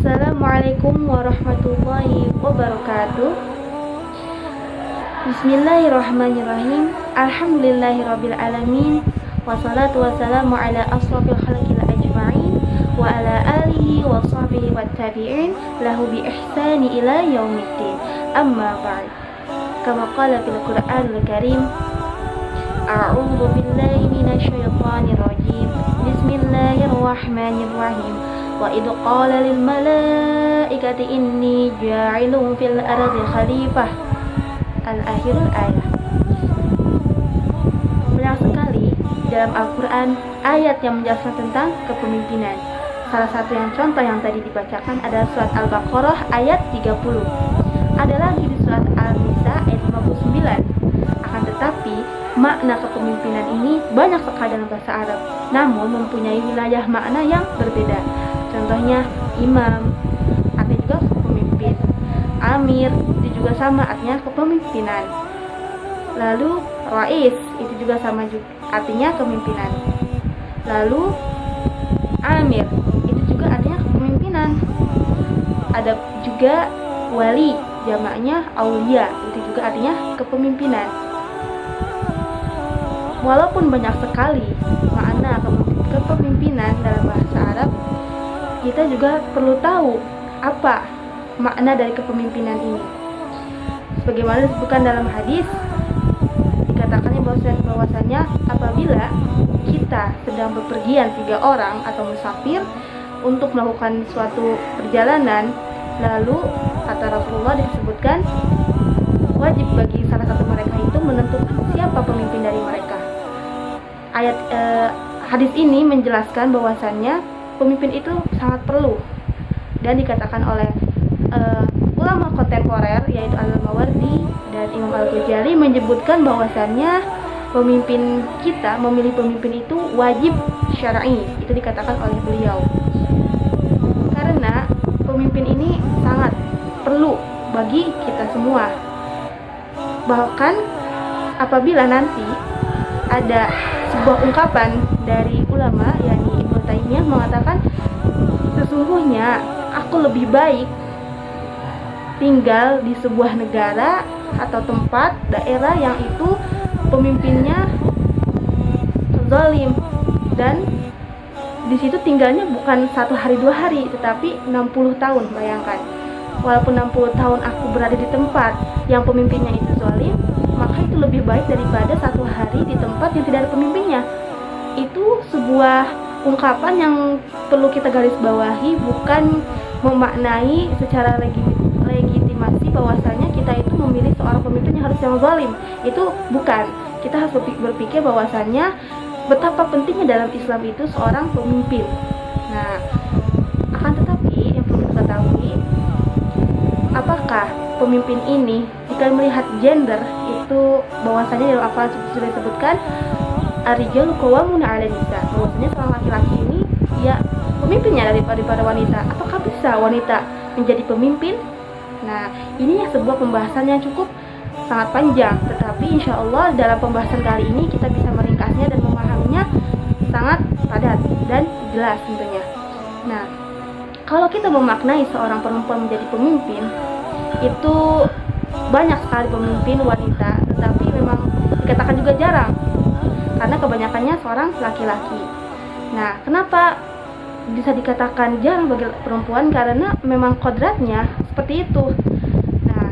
Assalamualaikum warahmatullahi wabarakatuh. Bismillahirrahmanirrahim. Alhamdulillahirabbil alamin. Wassalatu wassalamu ala asrofil khalqil ajma'in wa ala alihi wa sahbihi wat tabi'in lahu bi ihsani ila yaumiddin. Amma ba'd. Kama qala fil Qur'anil Karim, a'udzu billahi minasyaitonir rajim. Bismillahirrahmanirrahim. Wa idh qala lil malaikati inni ja'ilun fil ardi khalifah. Al-akhirul ayat. Banyak sekali dalam Al-Quran ayat yang menjelaskan tentang kepemimpinan. Salah satu contoh yang tadi dibacakan adalah surat Al-Baqarah ayat 30. Ada lagi di surat Al-Nisa ayat 59. Akan tetapi makna kepemimpinan ini banyak sekali dalam bahasa Arab, namun mempunyai wilayah makna yang berbeda. Contohnya imam, artinya juga pemimpin. Amir, itu juga sama, artinya kepemimpinan. Lalu rais, itu juga sama juga, artinya kepemimpinan. Lalu amir, itu juga artinya kepemimpinan. Ada juga wali, jamaknya aulia, itu juga artinya kepemimpinan. Walaupun banyak sekali makna kepemimpinan dalam bahasa Arab, kita juga perlu tahu apa makna dari kepemimpinan ini. Sebagaimana disebutkan dalam hadis, dikatakannya bahwasanya apabila kita sedang bepergian 3 orang atau musafir untuk melakukan suatu perjalanan, lalu kata Rasulullah disebutkan wajib bagi salah satu mereka itu menentukan siapa pemimpin dari mereka. Hadis ini menjelaskan bahwasannya pemimpin itu sangat perlu, dan dikatakan oleh ulama kontemporer yaitu Al-Mawardi dan Imam Al-Ghazali menyebutkan bahwasannya pemimpin kita, memilih pemimpin itu wajib syar'i. Itu dikatakan oleh beliau karena pemimpin ini sangat perlu bagi kita semua. Bahkan apabila nanti ada sebuah ungkapan dari ulama, yakni Ibnu Taimiyah, mengatakan sesungguhnya aku lebih baik tinggal di sebuah negara atau tempat daerah yang itu pemimpinnya zalim, dan di situ tinggalnya bukan 1 hari 2 hari tetapi 60 tahun. Bayangkan, walaupun 60 tahun aku berada di tempat yang pemimpinnya itu zalim, maka itu lebih baik daripada 1 hari di tempat yang tidak ada pemimpinnya. Itu sebuah ungkapan yang perlu kita garis bawahi, bukan memaknai secara legitimasi bahwasanya kita itu memilih seorang pemimpin yang harus yang zalim. Itu bukan. Kita harus berpikir bahwasanya betapa pentingnya dalam Islam itu seorang pemimpin. Nah, akan tetapi yang perlu kita ketahui, apakah pemimpin ini, jika melihat gender itu bahwasanya dalam Al-Quran sudah disebutkan ar-rijalu qawwamuna 'alan nisa, bahwasanya seorang laki-laki ini dia pemimpinnya daripada wanita. Apakah bisa wanita menjadi pemimpin? Nah, ini sebuah pembahasan yang cukup sangat panjang, tetapi insya Allah dalam pembahasan kali ini kita bisa meringkasnya dan memahaminya sangat padat dan jelas tentunya. Nah, kalau kita memaknai seorang perempuan menjadi pemimpin, itu banyak sekali pemimpin wanita, tetapi memang dikatakan juga jarang karena kebanyakannya seorang laki-laki. Nah, kenapa bisa dikatakan jarang bagi perempuan? Karena memang kodratnya seperti itu. Nah,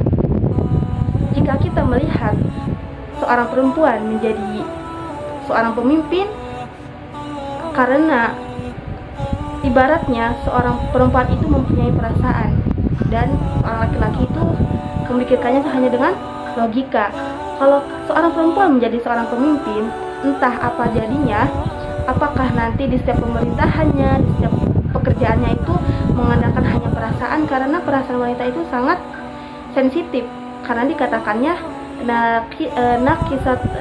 jika kita melihat seorang perempuan menjadi seorang pemimpin, karena ibaratnya seorang perempuan itu mempunyai perasaan dan seorang laki-laki itu memikirkannya hanya dengan logika. Kalau seorang perempuan menjadi seorang pemimpin, entah apa jadinya, apakah nanti di setiap pemerintahannya, di setiap pekerjaannya itu mengandalkan hanya perasaan, karena perasaan wanita itu sangat sensitif, karena dikatakannya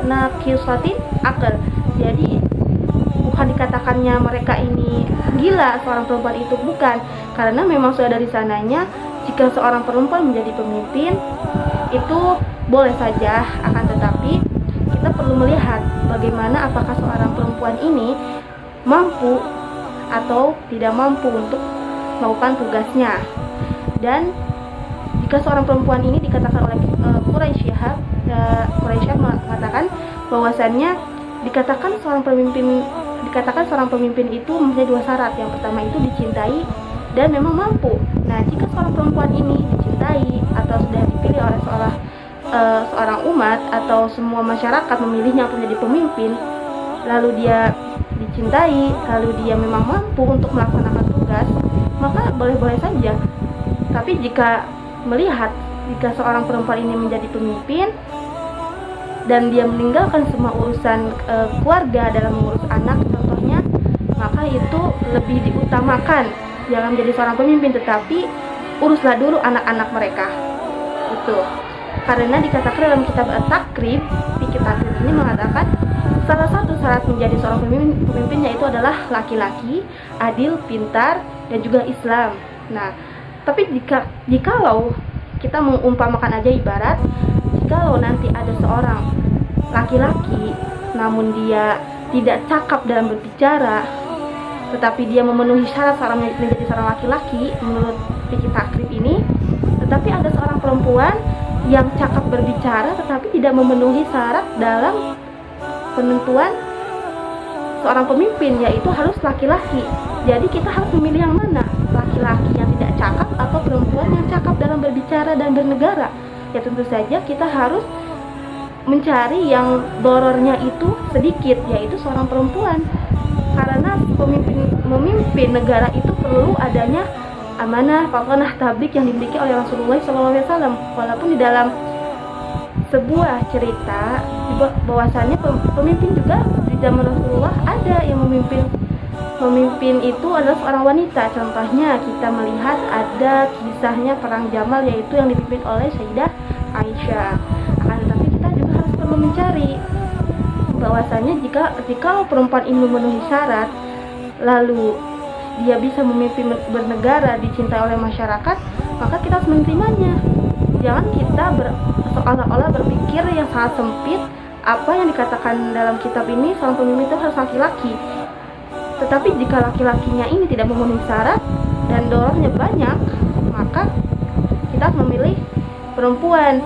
naqisatin akal. Jadi bukan dikatakannya mereka ini gila seorang perempuan itu, bukan, karena memang sudah dari sananya jika seorang perempuan menjadi pemimpin itu boleh saja, akan tetapi kita perlu melihat bagaimana apakah seorang perempuan ini mampu atau tidak mampu untuk melakukan tugasnya. Dan jika seorang perempuan ini dikatakan oleh Quraisyah mengatakan bahwasannya dikatakan seorang pemimpin itu mempunyai dua syarat. Yang pertama itu dicintai dan memang mampu. Nah, jika seorang perempuan ini dicintai atau sudah dipilih oleh seorang umat atau semua masyarakat memilihnya untuk menjadi pemimpin, lalu dia dicintai, lalu dia memang mampu untuk melaksanakan tugas, maka boleh-boleh saja. Tapi jika seorang perempuan ini menjadi pemimpin dan dia meninggalkan semua urusan keluarga dalam mengurus anak contohnya, maka itu lebih diutamakan. Jangan menjadi seorang pemimpin, tetapi uruslah dulu anak-anak mereka. Itu karena dikatakan dalam kitab At-Takrib, fikih takrib ini mengatakan salah satu syarat menjadi seorang pemimpin yaitu adalah laki-laki, adil, pintar, dan juga Islam. Nah, tapi jikalau kita mengumpamakan aja ibarat, jikalau nanti ada seorang laki-laki namun dia tidak cakap dalam berbicara, tetapi dia memenuhi syarat menjadi seorang laki-laki menurut fikih takrib ini, tetapi ada seorang perempuan yang cakap berbicara tetapi tidak memenuhi syarat dalam penentuan seorang pemimpin, yaitu harus laki-laki. Jadi kita harus memilih yang mana, laki-laki yang tidak cakap atau perempuan yang cakap dalam berbicara dan bernegara. Ya tentu saja kita harus mencari yang dorornya itu sedikit, yaitu seorang perempuan. Karena memimpin negara itu perlu adanya amanah, fatonah, tablik yang dimiliki oleh Rasulullah SAW. Walaupun di dalam sebuah cerita bahwasannya pemimpin juga di zaman Rasulullah ada yang memimpin itu adalah seorang wanita. Contohnya kita melihat ada kisahnya perang Jamal, yaitu yang dipimpin oleh Sayyidah Aisyah. Akan tetapi kita juga harus perlu mencari bahwasanya jika perempuan ini memenuhi syarat, lalu dia bisa memimpin bernegara, dicintai oleh masyarakat, maka kita harus menerimanya. Jangan kita seolah-olah berpikir yang sangat sempit, apa yang dikatakan dalam kitab ini seorang pemimpin itu harus laki-laki. Tetapi jika laki-lakinya ini tidak memenuhi syarat dan dorongnya banyak, maka kita harus memilih perempuan.